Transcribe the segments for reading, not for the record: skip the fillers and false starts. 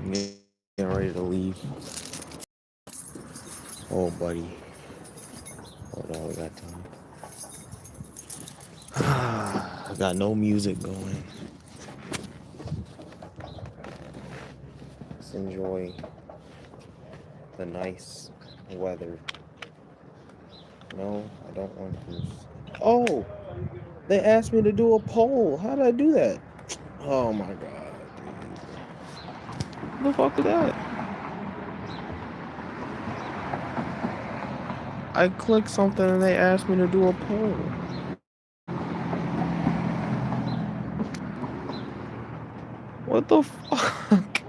I'm getting ready to leave. Oh, buddy. Hold on, we got time. I got no music going. Let's enjoy the nice weather. No, I don't want this. Oh, they asked me to do a poll. How did I do that? Oh my god, dude. What the fuck is that? I clicked something and they asked me to do a poll. What the fuck?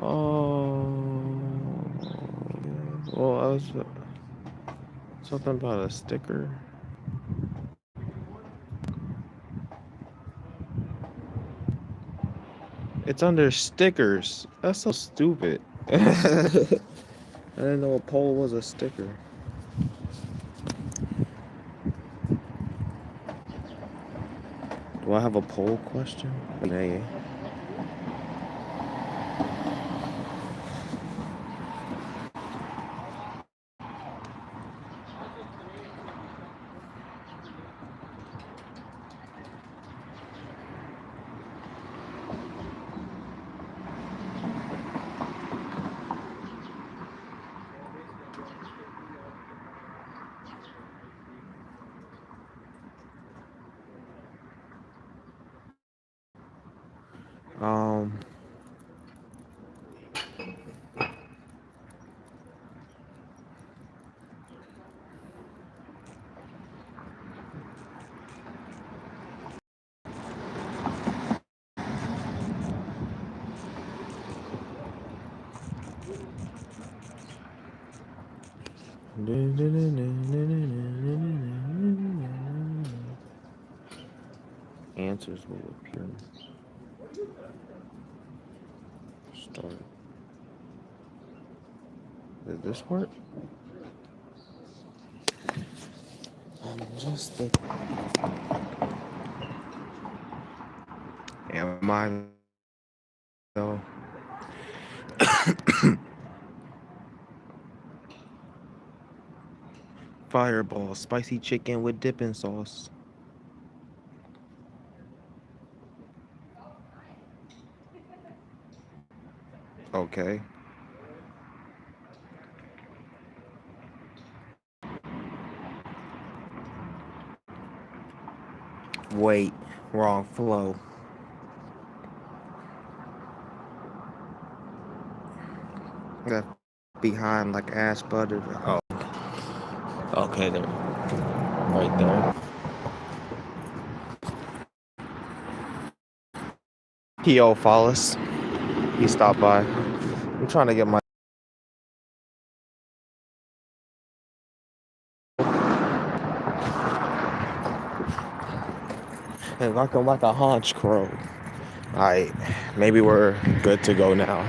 Oh, well, I was something about a sticker. It's under stickers. That's so stupid. I didn't know a poll was a sticker. Do I have a poll question? Yeah. Um. Answers will appear. Start. Does this work? Just the. Am I though? Fireball, spicy chicken with dipping sauce. Okay. Wait, wrong flow. That behind like ash butter. Oh, okay, there. Right there. P.O. Waffles. He stopped by. I'm trying to get my. And like a haunch crow. Alright, maybe we're good to go now.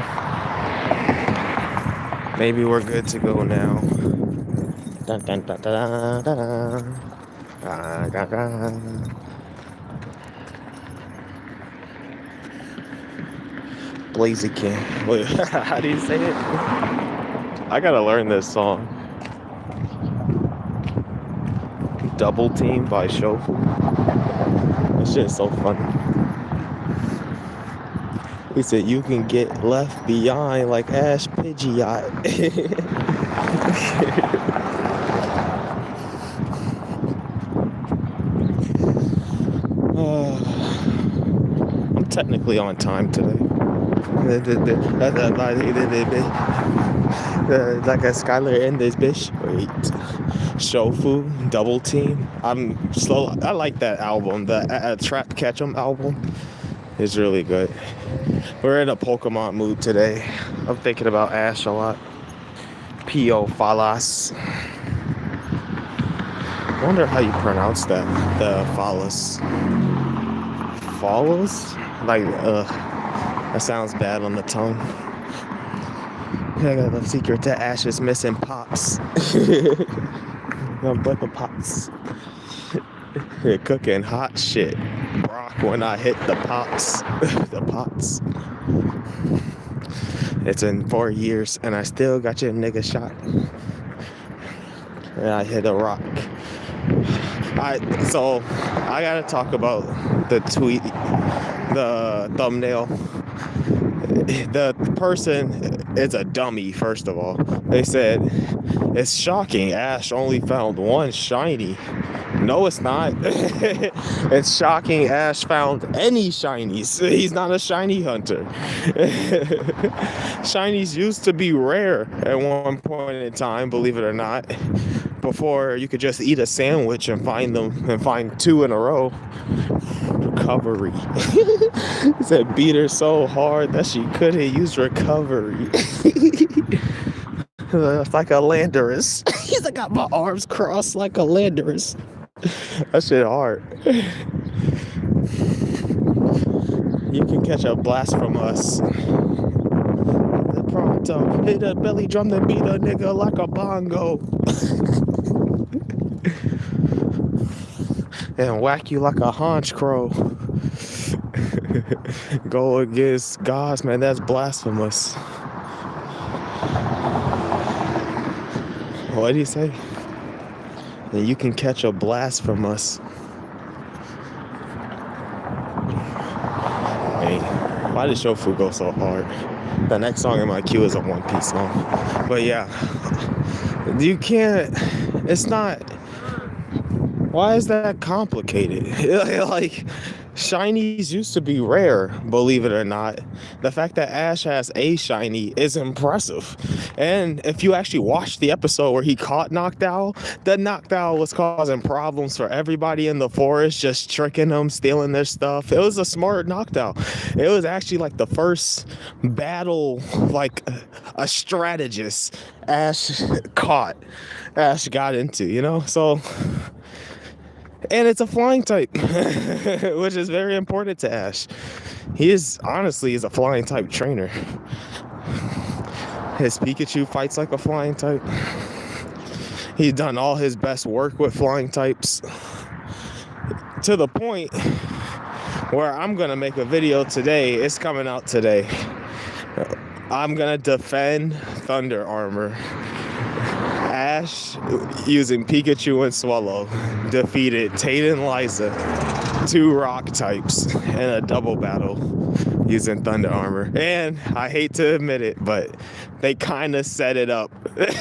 Maybe we're good to go now. Dun, dun, dun, dun, dun, dun. Dun, dun, dun. Blaziken. Wait, how do you say it? I gotta learn this song. Double Team by Shofu. That shit's so funny. He said you can get left behind like Ash Pidgeot. I'm technically on time today. Like a Skylar in this bitch. Wait. Shofu, Double Team. I'm slow. I like that album. The Trap Catch'em album is really good. We're in a Pokemon mood today. I'm thinking about Ash a lot. P.O. Falas. I wonder how you pronounce that. The Falas. Falas? Like, that sounds bad on the tongue. I got the secret to Ash's missing pops. But the pops. Cooking hot shit. Rock when I hit the pops. The pots. It's in 4 years, and I still got your nigga shot. And I hit a rock. So I gotta talk about the tweet, the thumbnail. The person is a dummy, first of all. They said, it's shocking Ash only found one shiny. No, it's not. It's shocking Ash found any shinies. He's not a shiny hunter. Shinies used to be rare at one point in time, believe it or not, before you could just eat a sandwich and find them, and find 2 in a row. Recovery. He said beat her so hard that she couldn't use recovery. It's like a Landorus. He's like, got my arms crossed like a Landorus. That shit hard. You can catch a blast from us. The pronto hit a belly drum then beat a nigga like a bongo. And whack you like a haunch crow. Go against gods, man, that's blasphemous. What did he say? And you can catch a blast from us. Hey, why did Shofu go so hard? The next song in my queue is a One Piece song. But yeah, you can't, it's not, why is that complicated? Like, shinies used to be rare, believe it or not. The fact that Ash has a shiny is impressive. And if you actually watch the episode where he caught Noctowl, that Noctowl was causing problems for everybody in the forest, just tricking them, stealing their stuff. It was a smart Noctowl. It was actually like the first battle, like a strategist Ash got into, you know? So, and it's a flying type, which is very important to Ash. He is, honestly, is a flying type trainer. His Pikachu fights like a flying type. He's done all his best work with flying types. To the point where I'm going to make a video today. It's coming out today. I'm going to defend Thunder Armor. Ash, using Pikachu and Swallow, defeated Tate and Liza, 2 rock types, in a double battle using Thunder Armor. And I hate to admit it, but they kind of set it up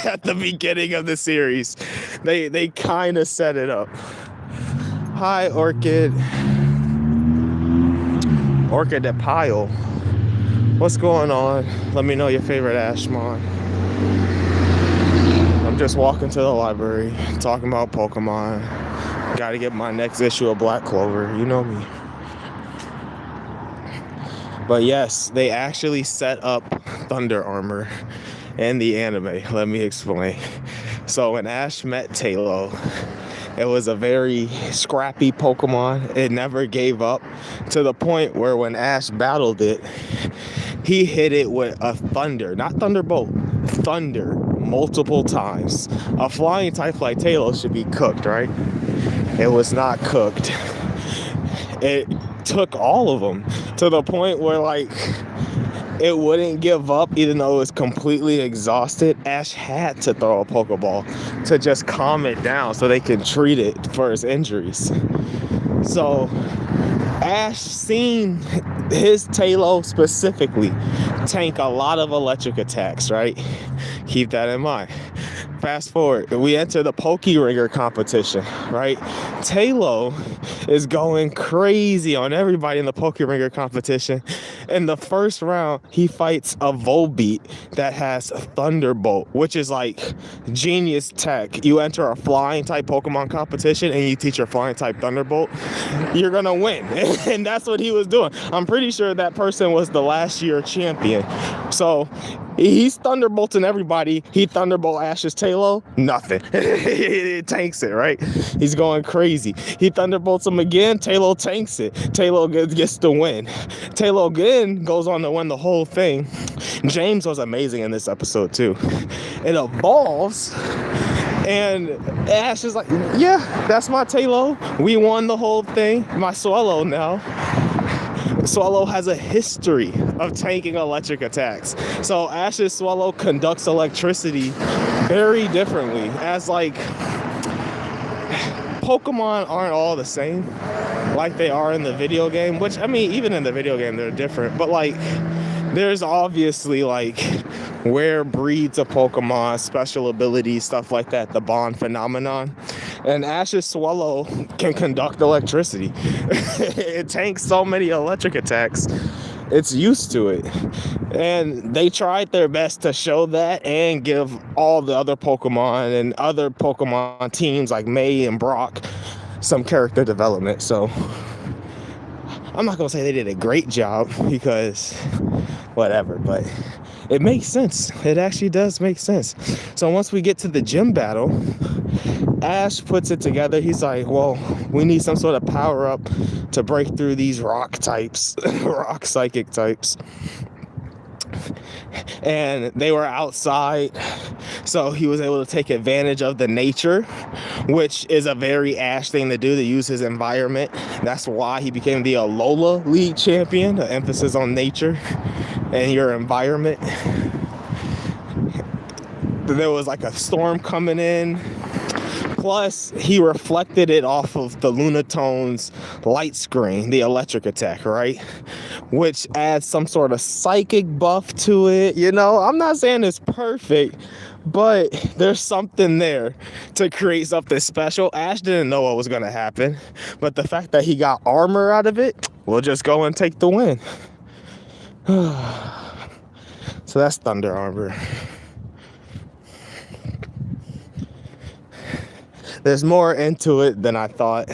at the beginning of the series. They kind of set it up. Hi, Orchid. Orchid at Pile. What's going on? Let me know your favorite Ashmon. I'm just walking to the library, talking about Pokemon. Gotta get my next issue of Black Clover, you know me. But yes, they actually set up Thunder Armor in the anime. Let me explain. So when Ash met Talo, it was a very scrappy Pokemon. It never gave up, to the point where when Ash battled it, he hit it with a thunder, not thunderbolt, thunder, multiple times. A flying type like Talos should be cooked, right? It was not cooked. It took all of them, to the point where, like, it wouldn't give up even though it was completely exhausted. Ash had to throw a Pokeball to just calm it down so they can treat it for his injuries. So Ash seen his Tailo specifically tank a lot of electric attacks, right? Keep that in mind. Fast forward, we enter the Pokeringer competition, right? Tailo is going crazy on everybody in the Pokeringer competition. In the first round, he fights a Volbeat that has Thunderbolt, which is like genius tech. You enter a flying type Pokemon competition and you teach your flying type Thunderbolt, you're gonna win. And that's what he was doing. I'm pretty sure that person was the last year champion. So he's thunderbolting everybody. He thunderbolt Ash's Tailo, nothing. He tanks it, right? He's going crazy. He thunderbolts him again. Tailo tanks it. Tailo gets the win. Tailo again goes on to win the whole thing. James was amazing in this episode too. It evolves, and Ash is like, yeah, that's my Tailo. We won the whole thing. My Swallow now. Swallow has a history of tanking electric attacks. So Ash's Swallow conducts electricity very differently, as like Pokemon aren't all the same like they are in the video game, which I mean, even in the video game they're different, but like there's obviously like rare breeds of Pokemon, special abilities, stuff like that, the bond phenomenon. And Ash's Swallow can conduct electricity. It tanks so many electric attacks. It's used to it. And they tried their best to show that and give all the other Pokemon and other Pokemon teams like May and Brock some character development. So I'm not gonna say they did a great job, because whatever, but it makes sense. It actually does make sense. So once we get to the gym battle, Ash puts it together. He's like, well, we need some sort of power up to break through these rock types, rock psychic types. And they were outside, so he was able to take advantage of the nature, which is a very Ash thing to do, to use his environment. That's why he became the Alola League champion, an emphasis on nature and your environment. There was like a storm coming in. Plus, he reflected it off of the Lunatone's light screen, the electric attack, right? Which adds some sort of psychic buff to it. You know, I'm not saying it's perfect, but there's something there to create something special. Ash didn't know what was going to happen, but the fact that he got armor out of it, we'll just go and take the win. So that's Thunder Armor. There's more into it than I thought.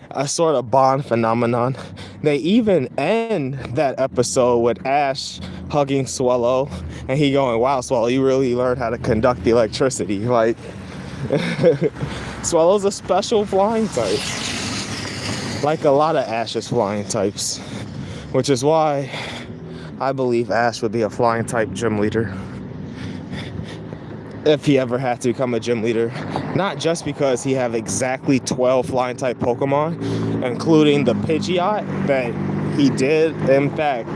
A sort of bond phenomenon. They even end that episode with Ash hugging Swallow and he going, wow, Swallow, you really learned how to conduct the electricity. Like, Swallow's a special flying type, like a lot of Ash's flying types, which is why I believe Ash would be a flying type gym leader if he ever had to become a gym leader. Not just because he have exactly 12 flying type Pokemon, including the Pidgeot that he did in fact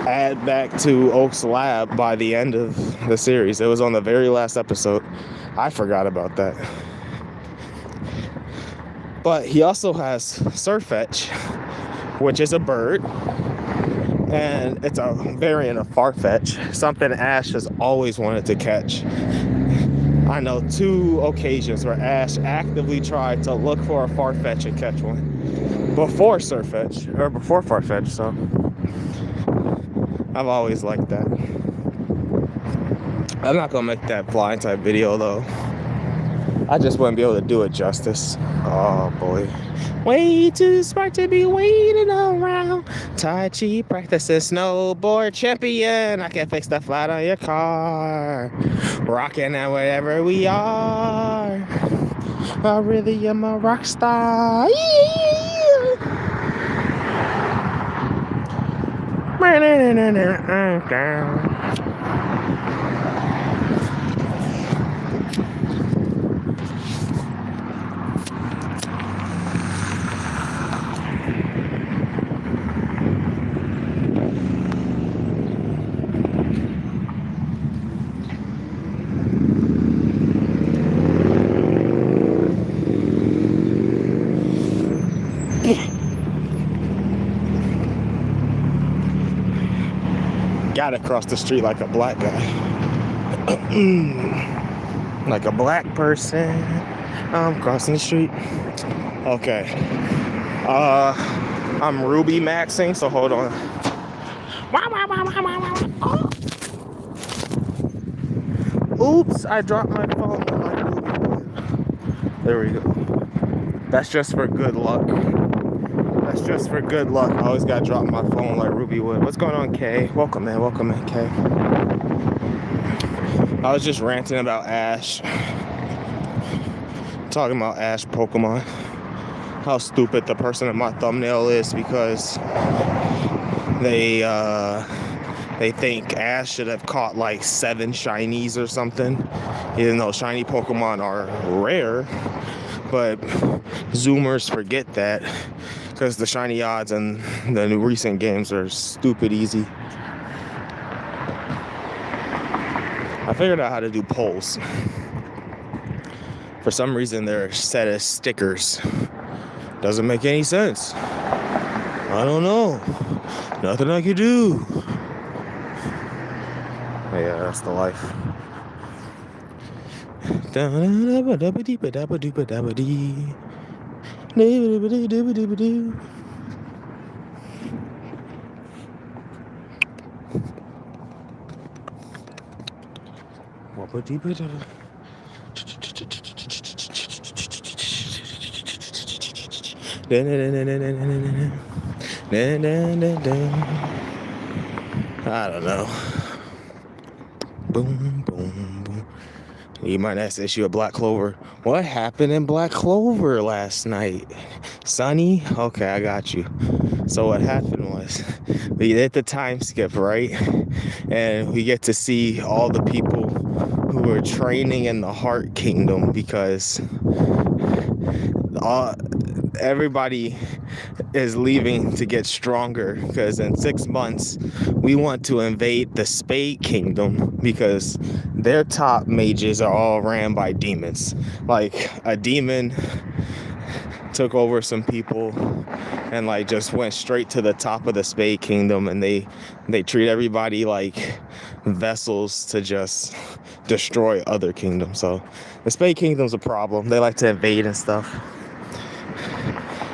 add back to Oak's lab by the end of the series. It was on the very last episode. I forgot about that. But he also has Surfetch, which is a bird, and it's a variant of Farfetch, something Ash has always wanted to catch. I know 2 occasions where Ash actively tried to look for a Farfetch and catch one before Farfetch, so I've always liked that. I'm not gonna make that flying type video though. I just wouldn't be able to do it justice. Oh boy. Way too smart to be waiting around. Tai Chi practicing snowboard champion. I can fix the flat on your car. Rocking out wherever we are. I really am a rock star. Gotta cross the street like a black guy. Like a black person. I'm crossing the street. Okay. I'm Ruby maxing, so hold on. Oops, I dropped my phone. There we go. That's just for good luck. That's just for good luck. I always gotta drop my phone like Ruby would. What's going on, Kay? Welcome in, Kay. I was just ranting about Ash. Talking about Ash Pokemon. How stupid the person in my thumbnail is, because they think Ash should have caught like 7 shinies or something. Even though shiny Pokemon are rare. But Zoomers forget that. because the shiny odds in the new recent games are stupid easy. I figured out how to do polls. For some reason, they're set as stickers. Doesn't make any sense. I don't know. Nothing I can do. But yeah, that's the life. I don't know. Boom, boom, boom. You might ask the issue of Black Clover. What happened in Black Clover last night? Sunny? Okay, I got you. So what happened was we did the time skip, right? And we get to see all the people who were training in the Heart Kingdom because everybody is leaving to get stronger because in 6 months we want to invade the Spade Kingdom because their top mages are all ran by demons. Like a demon took over some people and like just went straight to the top of the Spade Kingdom, and they treat everybody like vessels to just destroy other kingdoms. So the Spade Kingdom's a problem. They like to invade and stuff.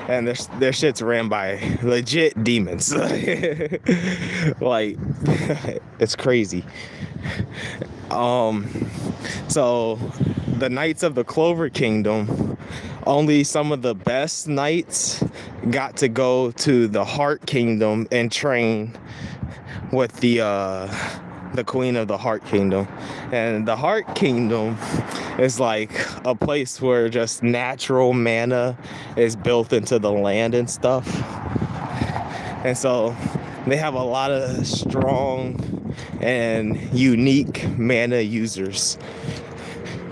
And their shit's ran by legit demons. Like, it's crazy. So the Knights of the Clover Kingdom, only some of the best knights got to go to the Heart Kingdom and train with the Queen of the Heart Kingdom. And the Heart Kingdom is like a place where just natural mana is built into the land and stuff. And so they have a lot of strong and unique mana users.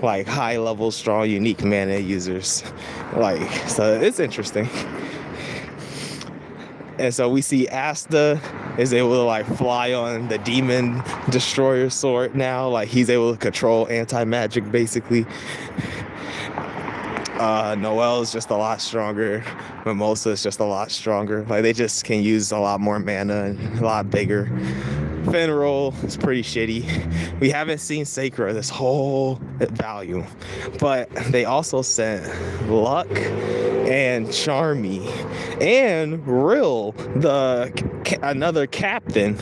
Like high level, strong, unique mana users. Like, so it's interesting. And so we see Asta is able to like fly on the demon destroyer sword now. Like he's able to control anti-magic basically. Noelle is just a lot stronger. Mimosa is just a lot stronger. Like they just can use a lot more mana and a lot bigger. Finroll is pretty shitty. We haven't seen Sakura this whole volume, but they also sent Luck and Charmy and Rill, another captain.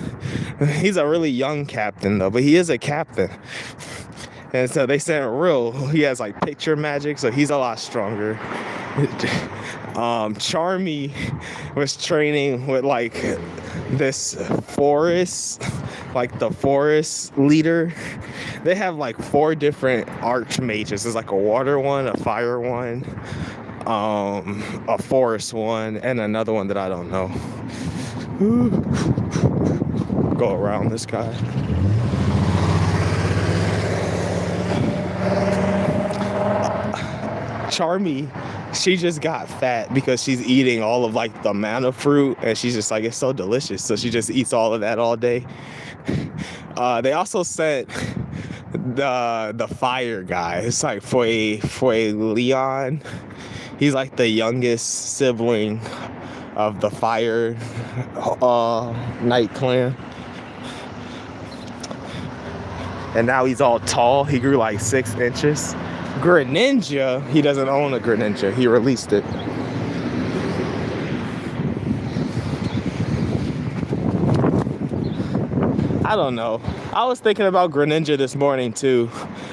He's a really young captain though, but he is a captain. And so they sent Rill. He has like picture magic, so he's a lot stronger. Charmy was training with like this forest, like the forest leader. They have like 4 different archmages. There's like a water one, a fire one, a forest one, and another one that I don't know. Go around this guy. Charmy, she just got fat because she's eating all of like the mana fruit, and she's just like, it's so delicious, so she just eats all of that all day. They also sent the fire guy. It's like Fue Leon. He's like the youngest sibling of the fire Knight clan. And now he's all tall. He grew like 6 inches. Greninja, he doesn't own a Greninja. He released it. I don't know. I was thinking about Greninja this morning too.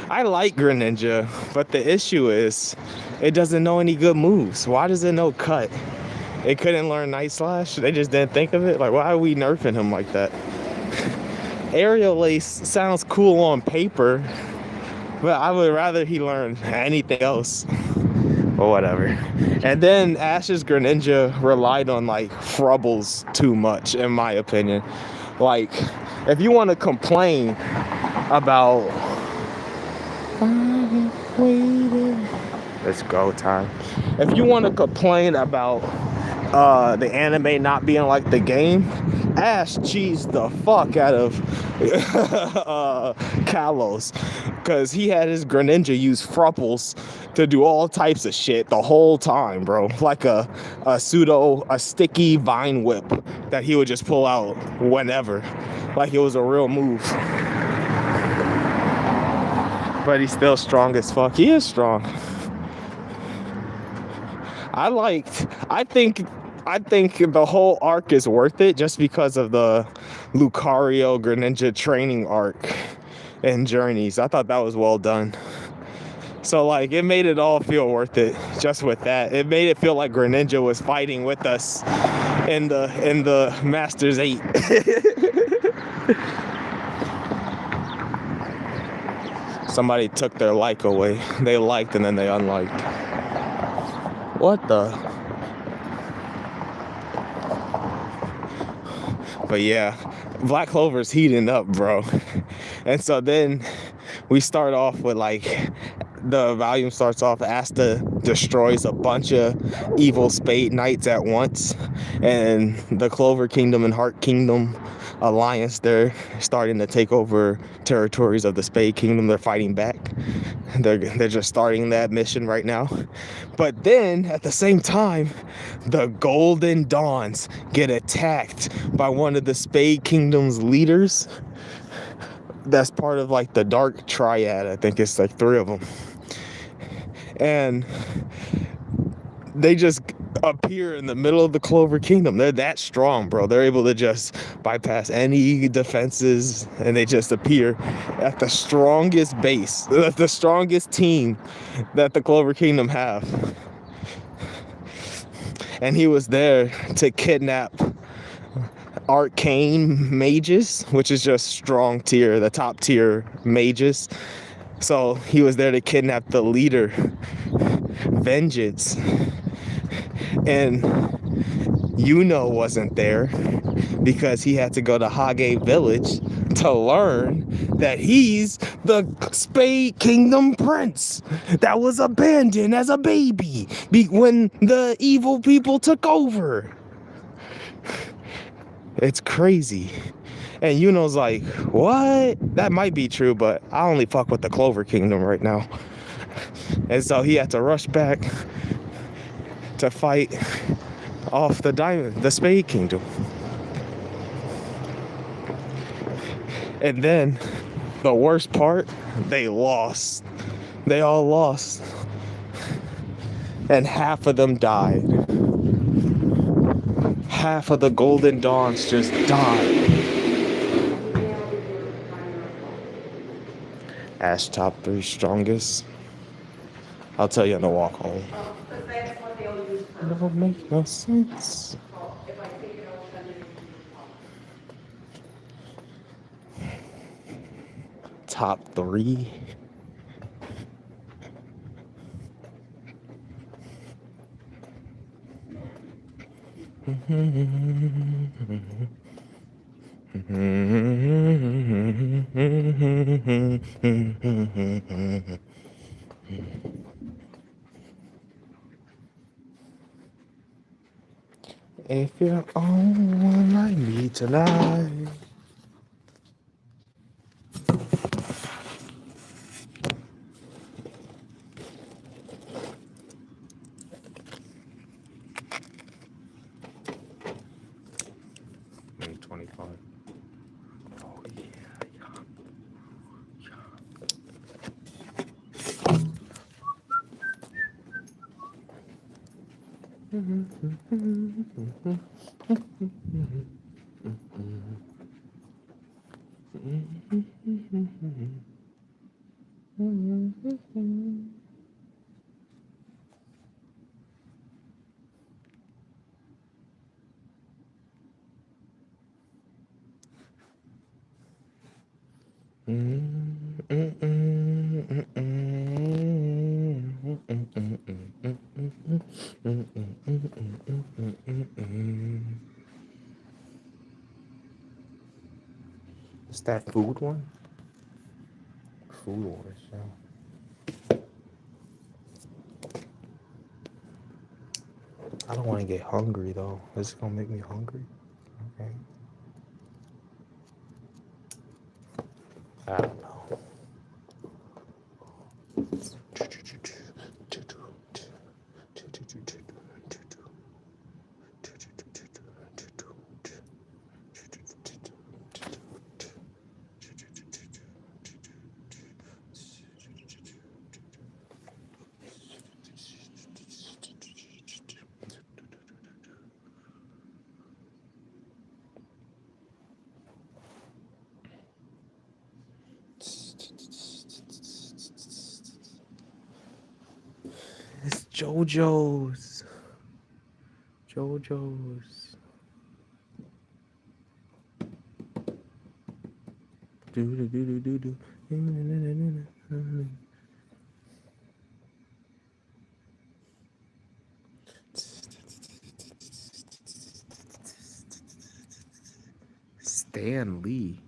I like Greninja, but the issue is it doesn't know any good moves. Why does it know Cut? It couldn't learn Night Slash? They just didn't think of it? Like, why are we nerfing him like that? Aerial Ace sounds cool on paper, but I would rather he learn anything else. Or whatever. And then Ash's Greninja relied on like Frubbles too much, in my opinion. Like, if you want to complain about it's go time. If you want to complain about the anime not being like the game, ass cheesed the fuck out of Kalos, because he had his Greninja use Frupples to do all types of shit the whole time, bro. Like a sticky vine whip that he would just pull out whenever, like it was a real move. But he's still strong as fuck. He is strong. I think the whole arc is worth it just because of the Lucario Greninja training arc and Journeys. I thought that was well done. So like it made it all feel worth it just with that. It made it feel like Greninja was fighting with us in the Masters 8. Somebody took their like away. They liked and then they unliked. What the? But yeah, Black Clover's heating up, bro. And so then we start off with like, the volume starts off, Asta destroys a bunch of evil Spade Knights at once, and the Clover Kingdom and Heart Kingdom alliance, they're starting to take over territories of the Spade Kingdom. They're fighting back. They're just starting that mission right now. But then at the same time, the Golden Dawns get attacked by one of the Spade Kingdom's leaders. That's part of like the Dark Triad. I think it's like 3 of them. And they just appear in the middle of the Clover Kingdom. They're that strong, bro. They're able to just bypass any defenses, and they just appear at the strongest base, the strongest team that the Clover Kingdom have. And he was there to kidnap arcane mages, which is just strong tier, the top tier mages. So he was there to kidnap the leader, Vengeance. And Yuno wasn't there because he had to go to Hage Village to learn that he's the Spade Kingdom Prince that was abandoned as a baby when the evil people took over. It's crazy. And Yuno's like, what? That might be true, but I only fuck with the Clover Kingdom right now. And so he had to rush back to fight off the Spade Kingdom. And then the worst part, they lost. They all lost. And half of them died. Half of the Golden Dawns just died. Ash top 3 strongest. I'll tell you on the walk home. That don't make no sense. Top 3. If you're on like me tonight. Maybe 25. Oh yeah. Is that food one? Food wars, yeah. I don't want to get hungry though. Is it gonna make me hungry? Okay. I don't know. It's JoJo's. JoJo's. Stan Lee.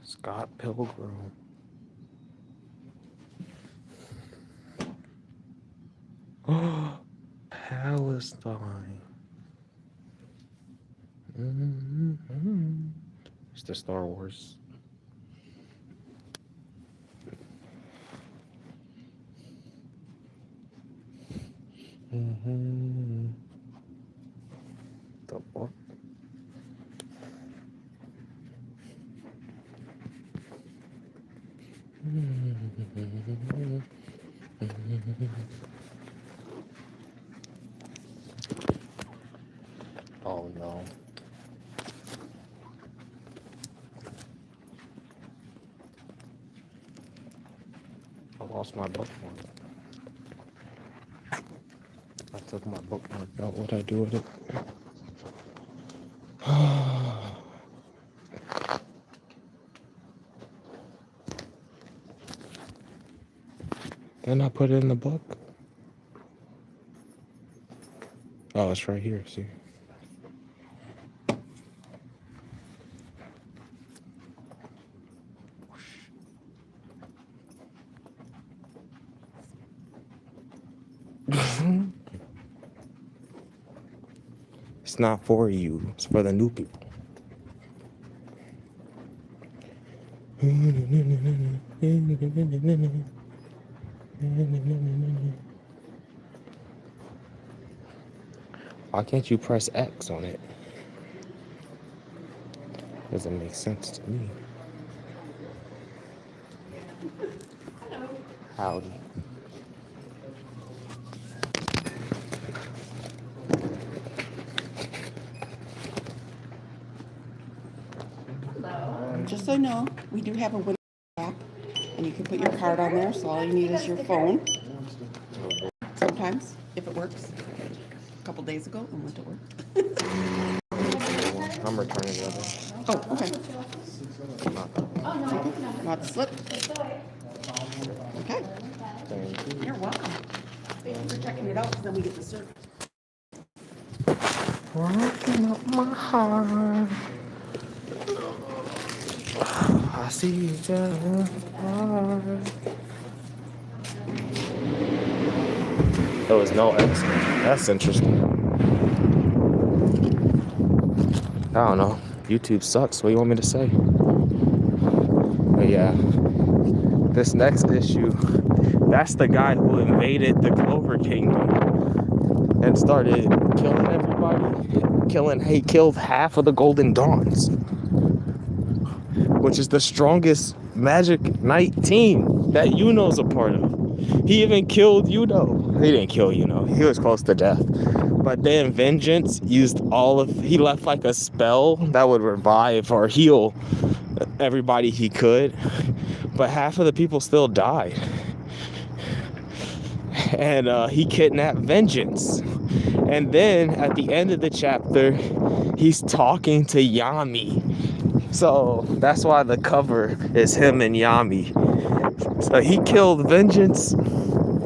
Scott Pilgrim. Palestine. It's the Star Wars. The what? Oh no. I lost my bookmark. I took my bookmark out. What'd I do with it? Then I put it in the book. Oh, it's right here. See. It's not for you. It's for the new people. Why can't you press X on it? Doesn't make sense to me. Howdy. Just so you know, we do have a window app, and you can put your card on there, so all you need is your phone. Sometimes, if it works. A couple days ago, it went to work. I'm returning the other. Oh, okay. Not slip. Okay. Thank you. You're welcome. Thank you for checking it out, because then we get the service. Rocking up my heart. I see you just heart. There was no X. That's interesting. I don't know. YouTube sucks. What do you want me to say? But yeah, this next issue, that's the guy who invaded the Clover Kingdom and started killing everybody. He killed half of the Golden Dawns, which is the strongest Magic Knight team that Yuno's a part of. He even killed Yuno. He didn't kill Yuno. He was close to death. But then Vengeance used he left like a spell that would revive or heal everybody he could. but half of the people still died. And he kidnapped Vengeance. And then at the end of the chapter, he's talking to Yami. So that's why the cover is him and Yami. So he killed Vengeance,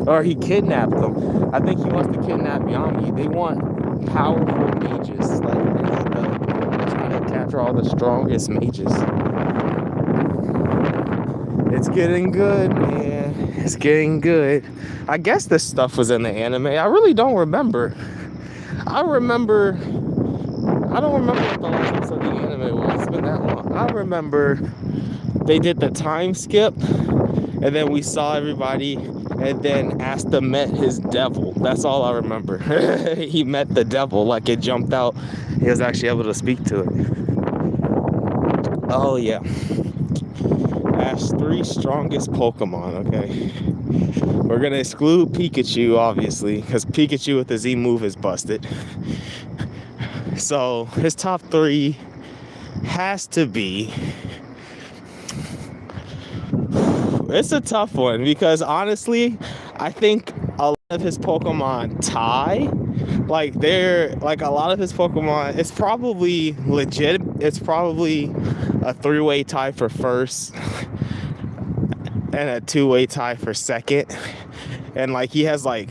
or he kidnapped them. I think he wants to kidnap Yami. They want powerful mages. Like they're trying to capture all the strongest mages. It's getting good, man. It's getting good. I guess this stuff was in the anime. I really don't remember. I don't remember what the last episode of the anime was. It's been that long. I remember they did the time skip, and then we saw everybody, and then Asta met his devil. That's all I remember. He met the devil, like it jumped out. He was actually able to speak to it. Oh, yeah. Ash 3 strongest Pokemon, okay? We're gonna exclude Pikachu, obviously, because Pikachu with the Z move is busted. So his top 3 has to be... It's a tough one, because honestly, I think a lot of his Pokemon tie. Like a lot of his Pokemon, it's probably legit. It's probably a 3-way tie for first and a 2-way tie for second. And like he has like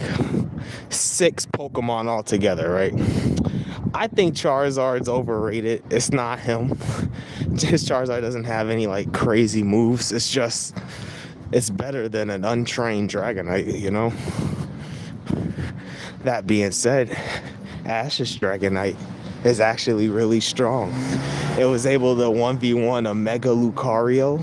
6 Pokemon altogether, right? I think Charizard's overrated. It's not him. His Charizard doesn't have any like crazy moves. It's better than an untrained Dragonite, you know? That being said, Ash's Dragonite is actually really strong. It was able to 1v1 a Mega Lucario.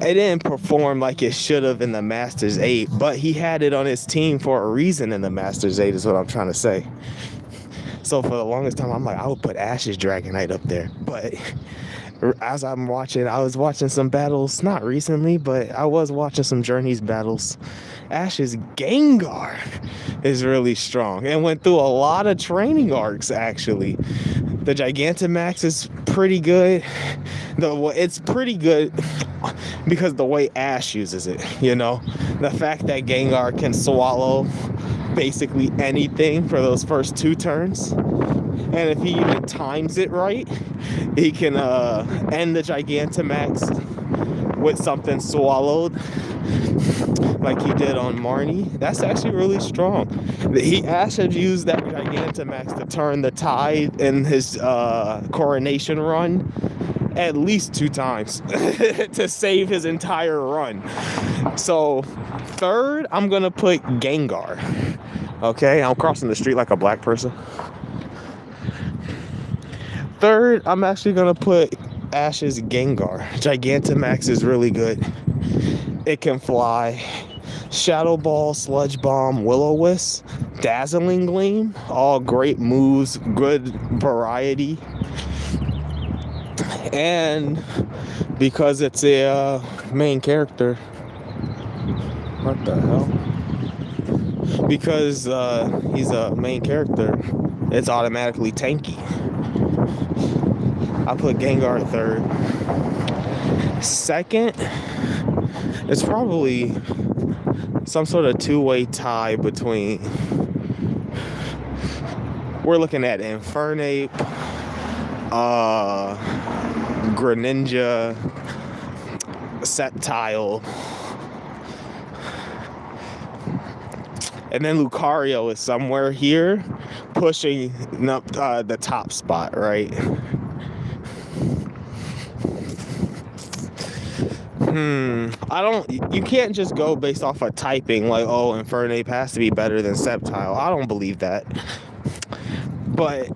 It didn't perform like it should have in the Masters 8, but he had it on his team for a reason in the Masters 8 is what I'm trying to say. So for the longest time, I'm like, I would put Ash's Dragonite up there. But as I was watching some battles, not recently, but I was watching some Journeys battles. Ash's Gengar is really strong and went through a lot of training arcs, actually. The Gigantamax is pretty good. It's pretty good because the way Ash uses it, you know? The fact that Gengar can swallow basically anything for those first 2 turns. And if he even times it right, he can end the Gigantamax with something swallowed, like he did on Marnie. That's actually really strong. Ash had used that Gigantamax to turn the tide in his coronation run at least 2 times to save his entire run. So third, I'm gonna put Gengar. Okay, I'm crossing the street like a black person. Third, I'm actually gonna put Ash's Gengar. Gigantamax is really good. It can fly. Shadow Ball, Sludge Bomb, Will-O-Wisp, Dazzling Gleam, all great moves, good variety. And because it's a main character, what the hell? Because he's a main character, it's automatically tanky. I put Gengar third. Second, it's probably some sort of 2-way tie between... We're looking at Infernape, Greninja, Sceptile, and then Lucario is somewhere here pushing up the top spot, right? You can't just go based off of typing like, oh, Infernape has to be better than Sceptile. I don't believe that. But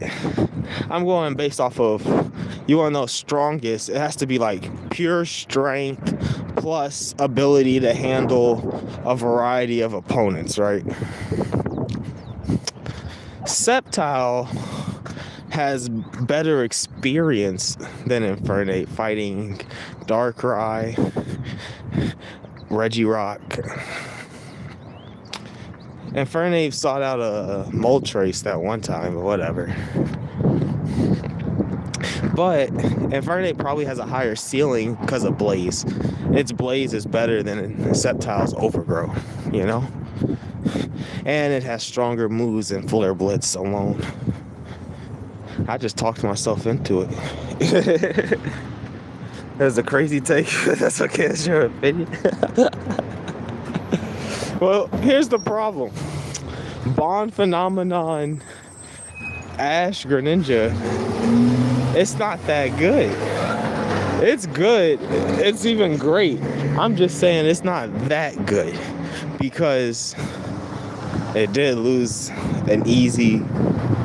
I'm going based off of, you want to know strongest, it has to be like pure strength plus ability to handle a variety of opponents, right? Sceptile has better experience than Infernape fighting Darkrai, Regirock. Infernape sought out a Moltres that one time, but whatever. But Infernape probably has a higher ceiling because of Blaze. Its Blaze is better than Sceptile's Overgrow, you know? And it has stronger moves than Flare Blitz alone. I just talked myself into it. That's a crazy take. That's okay, it's your opinion. Well, here's the problem. Bond Phenomenon Ash Greninja, it's not that good. It's good. It's even great. I'm just saying it's not that good because it did lose an easy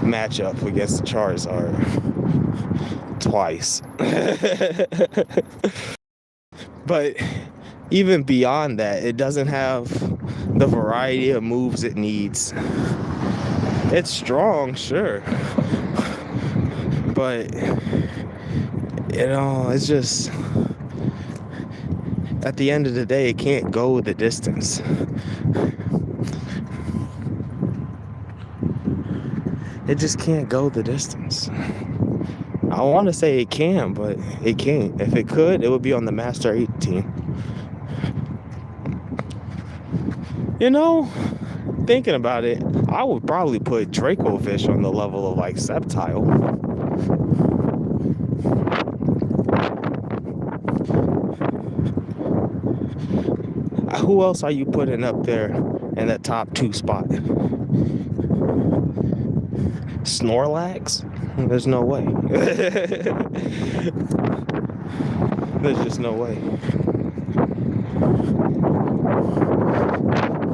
matchup against the Charizard twice. But even beyond that, it doesn't have the variety of moves it needs. It's strong, sure, but you know, it's just at the end of the day, it can't go the distance. It just can't go the distance. I want to say it can, but it can't. If it could, it would be on the Master 8 team. You know, thinking about it, I would probably put Dracofish on the level of like Sceptile. Who else are you putting up there in that top 2 spot? Snorlax? There's no way. There's just no way.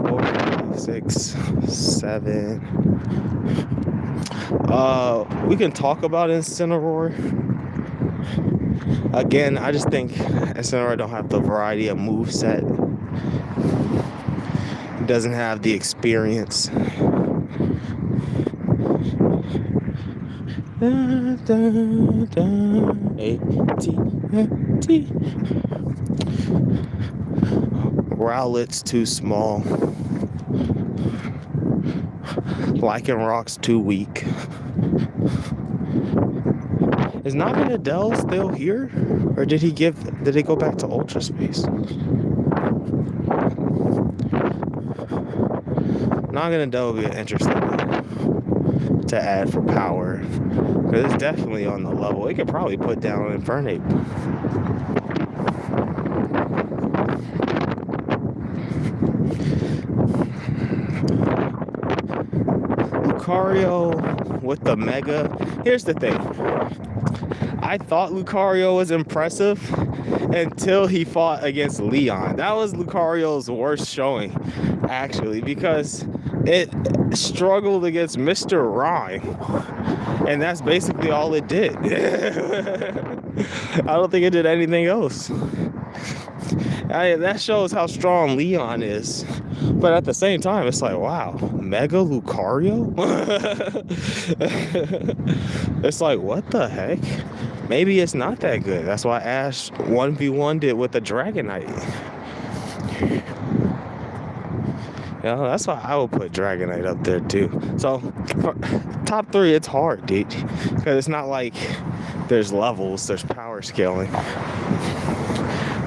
4, 5, 6, 7. We can talk about Incineroar. Again, I just think Incineroar don't have the variety of moveset. It doesn't have the experience. A-T-T. Rowlet's too small. Lycanroc's too weak. Is Naganadel still here? Or did he go back to Ultra Space? Naganadel would be an interesting one to add for power. Because it's definitely on the level. It could probably put down Infernape. Lucario with the Mega. Here's the thing. I thought Lucario was impressive until he fought against Leon. That was Lucario's worst showing, actually, because it struggled against Mr. Rhyme. And that's basically all it did. I don't think it did anything else. That shows how strong Leon is. But at the same time, it's like, wow, Mega Lucario? It's like, what the heck? Maybe it's not that good. That's why Ash 1v1'd it with the Dragonite. You know, that's why I would put Dragonite up there too. So, top 3, it's hard, dude. Because it's not like there's levels, there's power scaling.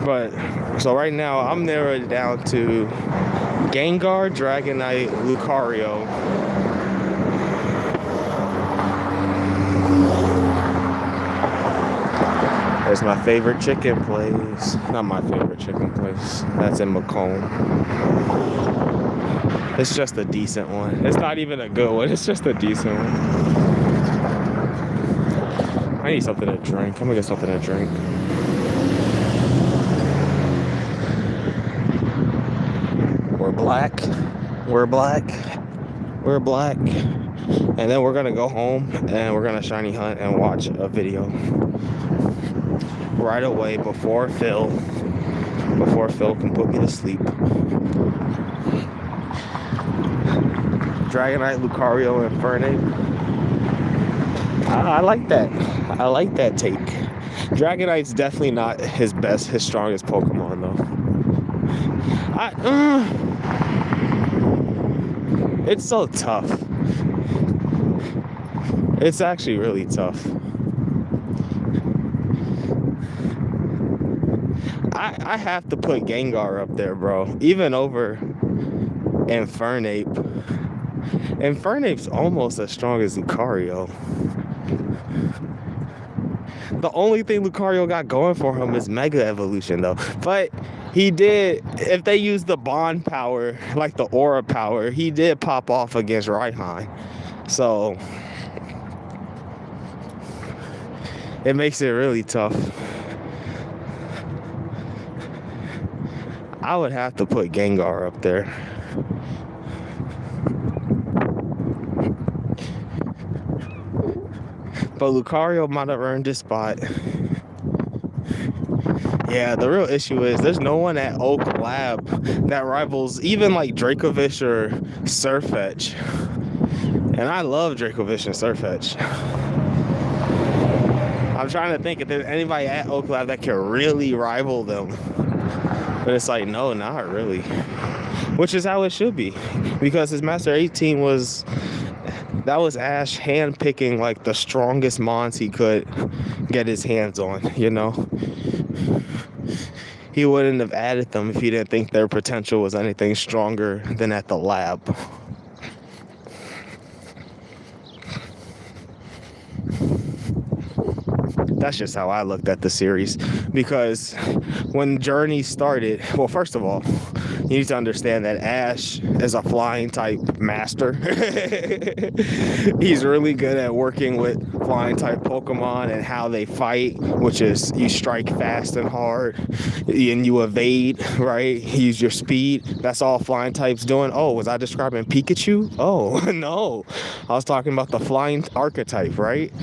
But, so right now, I'm narrowed it down to Gengar, Dragonite, Lucario. There's my favorite chicken place. Not my favorite chicken place. That's in Macomb. It's just a decent one. It's not even a good one. It's just a decent one. I need something to drink. I'm gonna get something to drink. We're black. We're black. We're black. And then we're gonna go home and we're gonna shiny hunt and watch a video right away before Phil can put me to sleep. Dragonite, Lucario, and Infernape. I like that. I like that take. Dragonite's definitely not his strongest Pokemon though. It's so tough. It's actually really tough. I have to put Gengar up there, bro. Even over Infernape. Infernape's almost as strong as Lucario. The only thing Lucario got going for him is Mega Evolution, though. But he did, if they use the bond power, like the aura power, he did pop off against Raihan. So it makes it really tough. I would have to put Gengar up there. But Lucario might have earned this spot. Yeah, the real issue is there's no one at Oak Lab that rivals even like Dracovish or Sirfetch'd. And I love Dracovish and Sirfetch'd. I'm trying to think if there's anybody at Oak Lab that can really rival them. But it's like, no, not really. Which is how it should be. Because his Master 18 was... That was Ash hand-picking like the strongest mons he could get his hands on, you know? He wouldn't have added them if he didn't think their potential was anything stronger than at the lab. That's just how I looked at the series. Because when Journey started, well, first of all, you need to understand that Ash is a flying type master. He's really good at working with flying type Pokemon and how they fight, which is you strike fast and hard and you evade, right? Use your speed. That's all flying types doing. Oh, was I describing Pikachu? Oh, no. I was talking about the flying archetype, right?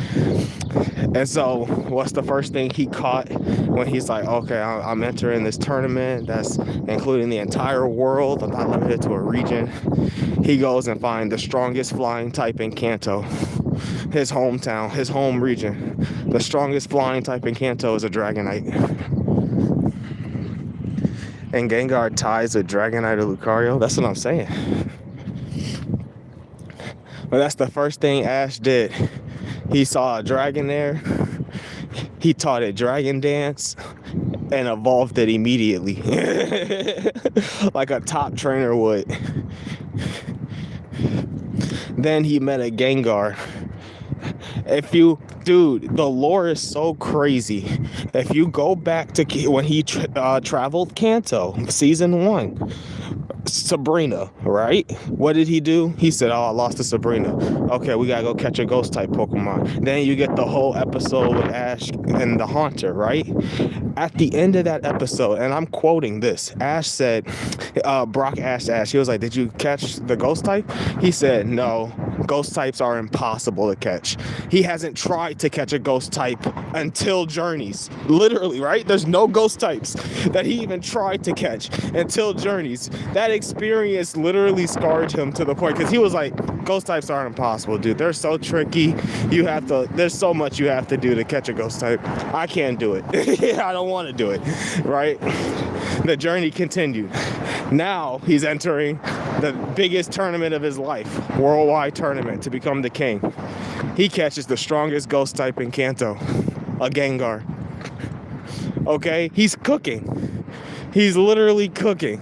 And so what's the first thing he caught when he's like, okay, I'm entering this tournament that's including the entire world, I'm not limited to a region. He goes and finds the strongest flying type in Kanto, his hometown, his home region. The strongest flying type in Kanto is a Dragonite. And Gengar ties a Dragonite to Lucario. That's what I'm saying. But that's the first thing Ash did. He saw a dragon there, he taught it Dragon Dance, and evolved it immediately. Like a top trainer would. Then he met a Gengar. Dude, the lore is so crazy. If you go back to when he traveled Kanto, season 1, Sabrina, right? What did he do? He said, oh, I lost to Sabrina. Okay, we gotta go catch a ghost type Pokemon. Then you get the whole episode with Ash and the Haunter, right? At the end of that episode, and I'm quoting this, Ash said, Brock asked Ash, he was like, did you catch the ghost type? He said, no, ghost types are impossible to catch. He hasn't tried to catch a ghost type until Journeys. Literally, right? There's no ghost types that he even tried to catch until Journeys. That experience literally scarred him to the point, because he was like, ghost types are impossible, dude. They're so tricky. There's so much you have to do to catch a ghost type. I can't do it. I don't want to do it, right? The journey continued. Now he's entering the biggest tournament of his life, worldwide tournament, to become the king. He catches the strongest ghost type in Kanto, a Gengar. Okay, he's cooking. He's literally cooking.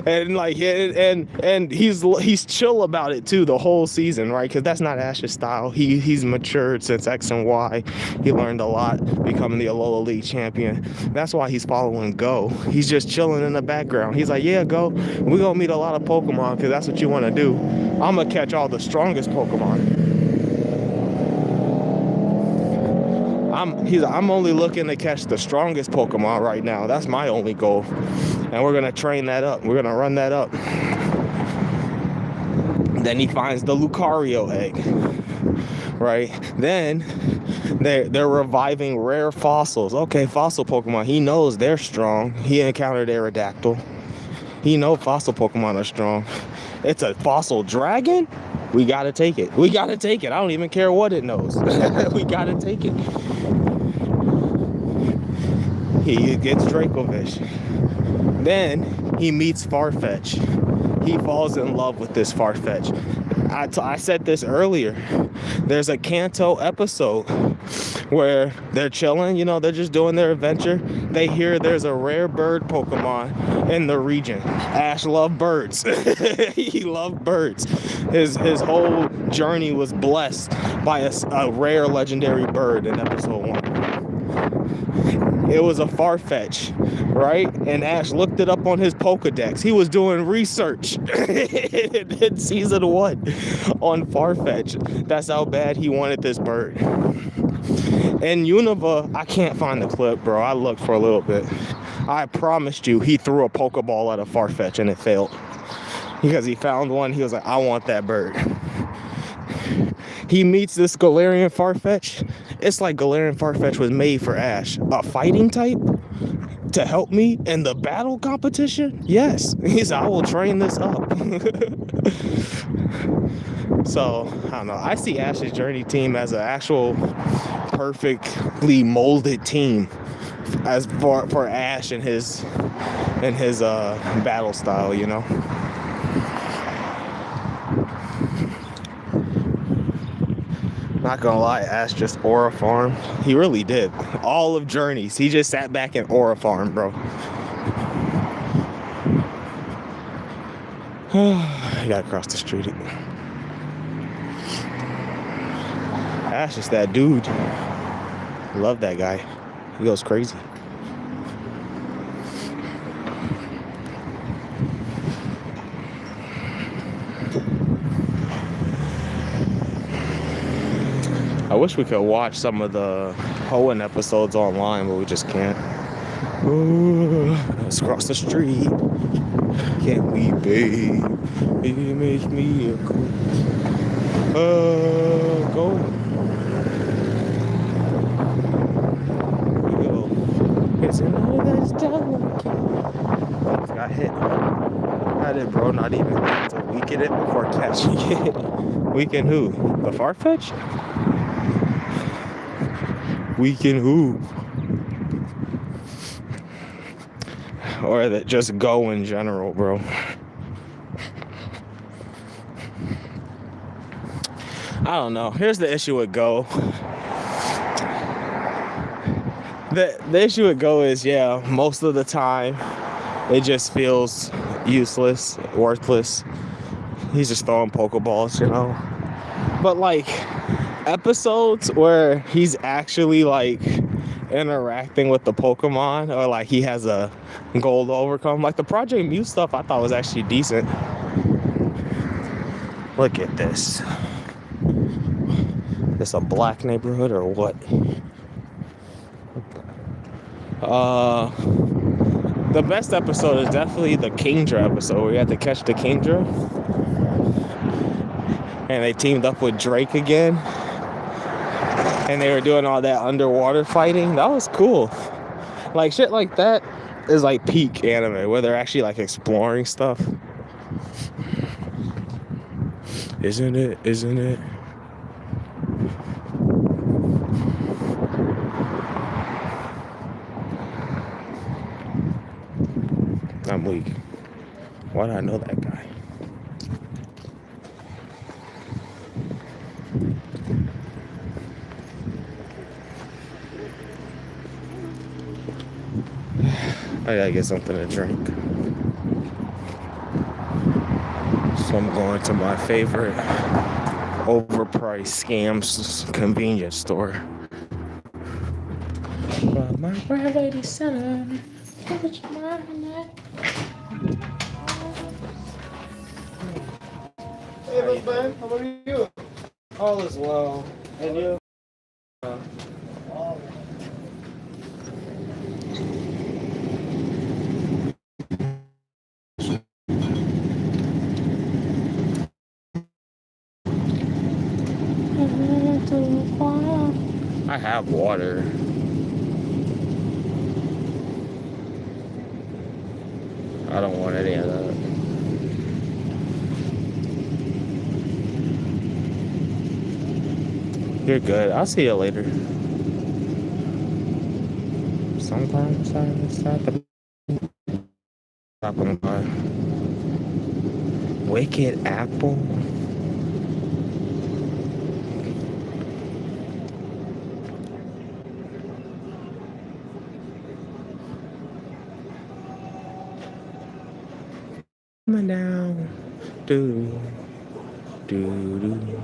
And like, and he's chill about it too the whole season, right? Because that's not Ash's style. He's matured since X and Y. He learned a lot becoming the Alola League champion. That's why he's following Go. He's just chilling in the background. He's like, yeah, Go, we're gonna meet a lot of Pokemon because that's what you want to do. I'm gonna catch all the strongest Pokemon. I'm only looking to catch the strongest Pokemon right now. That's my only goal. And we're going to train that up. We're going to run that up. Then he finds the Lucario egg, right? Then they're reviving rare fossils. Okay, fossil Pokemon. He knows they're strong. He encountered Aerodactyl. He knows fossil Pokemon are strong. It's a fossil dragon? We got to take it. We got to take it. I don't even care what it knows. We got to take it. He gets Dracovish. Then he meets Farfetch. He falls in love with this Farfetch. I said this earlier. There's a Kanto episode where they're chilling, they're just doing their adventure. They hear there's a rare bird Pokemon in the region. Ash loved birds. He loved birds. His whole journey was blessed by a rare legendary bird in episode 1. It was a Farfetch, right? And Ash looked it up on his Pokedex. He was doing research in season 1 on Farfetch. That's how bad he wanted this bird. In Unova, I can't find the clip, bro. I looked for a little bit. I promised you he threw a Pokeball at a Farfetch and it failed. Because he found one, he was like, I want that bird. He meets this Galarian Farfetch. It's like Galarian Farfetch was made for Ash. A fighting type? To help me in the battle competition? Yes. He said, I will train this up. So, I don't know. I see Ash's Journey team as an actual perfectly molded team as for Ash and his battle style, Not gonna lie, Ash just aura farmed. He really did. All of Journeys. He just sat back and aura farmed, bro. You gotta cross the street. Ash is that dude. Love that guy. He goes crazy. I wish we could watch some of the Hoenn episodes online, but we just can't. Ooh, let's cross the street. Can't we, babe? Baby, make me a cool. Go. We go. It's another got hit. I did, bro. Not even to weaken it before catching it. Weaken who? The Farfetch? Weaken who? Or that just go in general, bro. I don't know. Here's the issue with Go. The issue with Go is, most of the time it just feels useless, worthless. He's just throwing Pokeballs, But like episodes where he's actually like interacting with the Pokemon, or like he has a goal to overcome, like the Project Mew stuff, I thought was actually decent. Look at this. This a black neighborhood or what? The best episode is definitely the Kingdra episode where you had to catch the Kingdra. And they teamed up with Drake again. And they were doing all that underwater fighting. That was cool. Like shit like that is like peak anime, where they're actually like exploring stuff. Isn't it? Isn't it? I'm weak. Why do I know that guy? I gotta get something to drink. So I'm going to my favorite overpriced scams convenience store. My Grand Lady Center. Hey, look, man. How are you? All is well. And you? I have water. I don't want any of that. You're good. I'll see you later. Sometimes I decide to stopping by. Wicked Apple. Coming down. Do, do, do.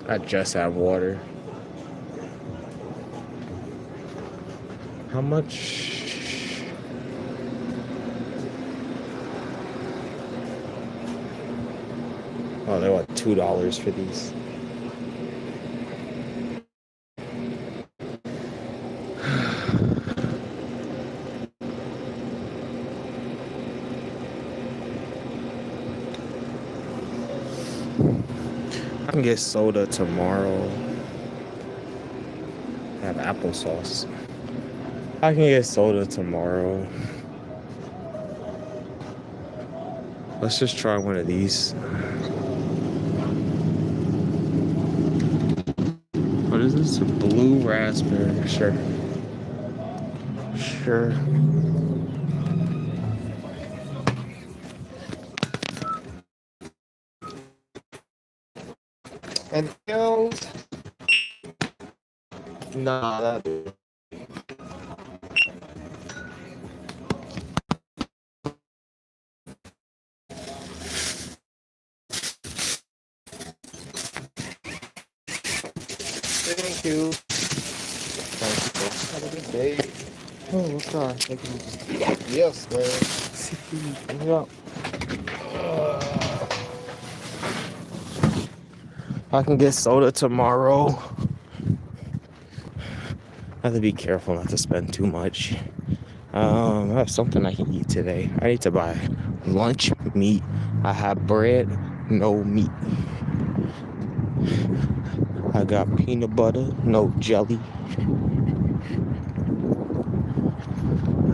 I just have water. How much? Oh, they want $2 for these. I can get soda tomorrow. Have applesauce. I can get soda tomorrow. Let's just try one of these. What is this? A blue raspberry. Sure. Sure. And pills? Nah, that. Thank you. Thank you. Have a good day. Oh, what's up? Thank you. Yes, man. Yeah. I can get soda tomorrow. I have to be careful not to spend too much. I have something I can eat today. I need to buy lunch meat. I have bread, no meat. I got peanut butter, no jelly.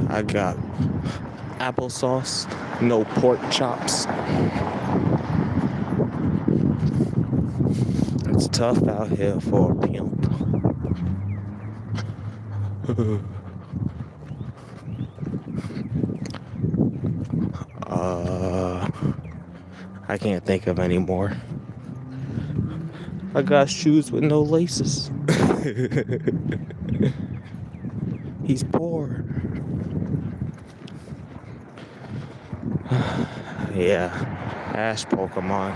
I got applesauce, no pork chops. It's tough out here for a pimp. I can't think of any more. I got shoes with no laces. He's poor. Yeah, Ash Pokemon.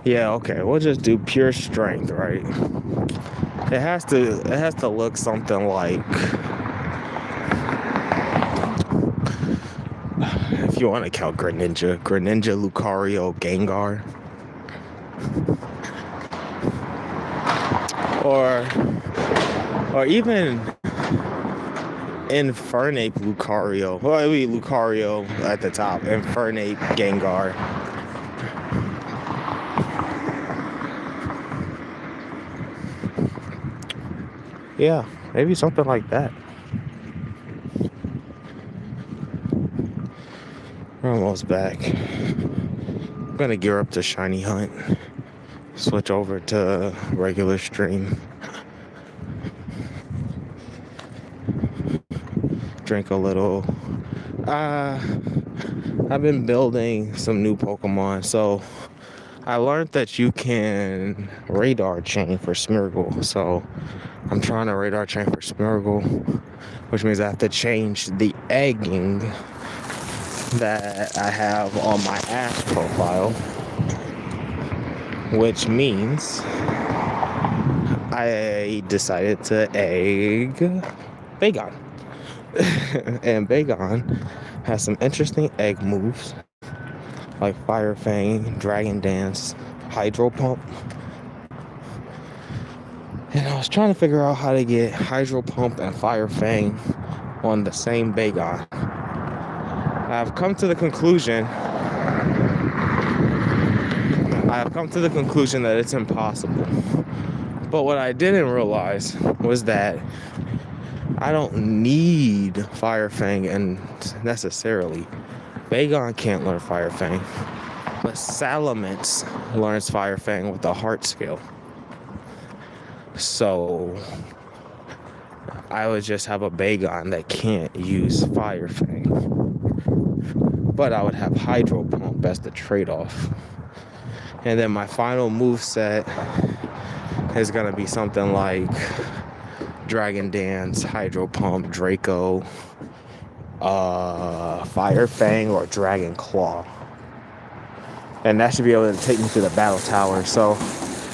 Yeah, okay. We'll just do pure strength, right? It has to look something like, if you want to count Greninja, Lucario, Gengar. Or even Infernape Lucario. Well, it would be Lucario at the top. Infernape Gengar. Yeah, maybe something like that. We're almost back. I'm gonna gear up to Shiny Hunt. Switch over to regular stream. Drink a little. I've been building some new Pokemon, so I learned that you can radar chain for Smeargle. So I'm trying to radar chain for Smeargle, which means I have to change the egging that I have on my Ash profile, which means I decided to egg Bagon. And Bagon has some interesting egg moves like Fire Fang, Dragon Dance, Hydro Pump. And I was trying to figure out how to get Hydro Pump and Fire Fang on the same Bagon. I've come to the conclusion that it's impossible. But what I didn't realize was that I don't need Fire Fang and necessarily. Bagon can't learn Fire Fang, but Salamence learns Fire Fang with the heart skill. So I would just have a Bagon that can't use Fire Fang, but I would have Hydro Pump best to trade off. And then my final move set is gonna be something like Dragon Dance, Hydro Pump, Draco, Fire Fang, or Dragon Claw. And that should be able to take me to the battle tower. So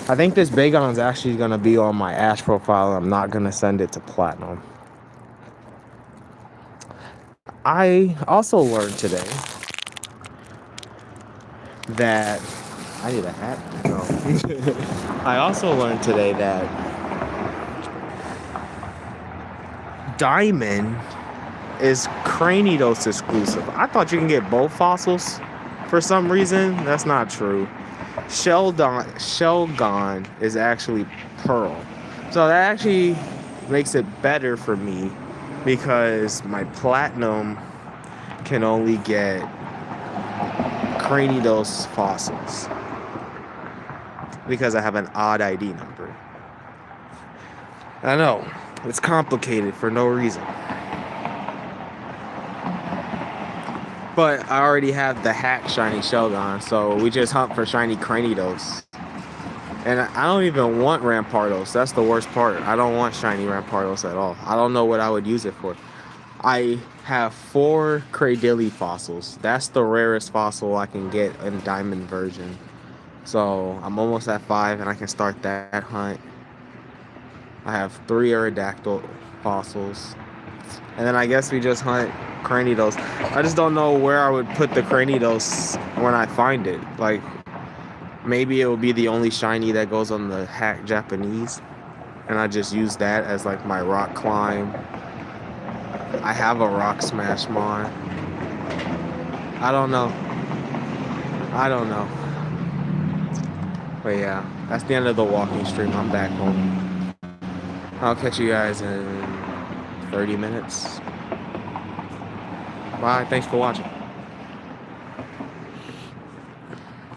I think this Bagon is actually going to be on my Ash profile. I'm not going to send it to Platinum. I also learned today that I need a hat. No. I also learned today that Diamond is Cranidos exclusive. I thought you can get both fossils for some reason. That's not true. Shelgon is actually Pearl. So that actually makes it better for me because my Platinum can only get Cranidos fossils because I have an odd ID number. I know, it's complicated for no reason. But I already have the hack shiny Shelgon, so we just hunt for shiny Cranidos. And I don't even want Rampardos. That's the worst part. I don't want shiny Rampardos at all. I don't know what I would use it for. I have 4 Cradilly fossils. That's the rarest fossil I can get in Diamond version. So I'm almost at 5 and I can start that hunt. I have 3 Aerodactyl fossils. And then I guess we just hunt Cranidos. I just don't know where I would put the Cranidos when I find it. Like, maybe it will be the only shiny that goes on the hack Japanese. And I just use that as like my rock climb. I have a rock smash mon. I don't know. But yeah, that's the end of the walking stream. I'm back home. I'll catch you guys in 30 minutes. Bye. Thanks for watching.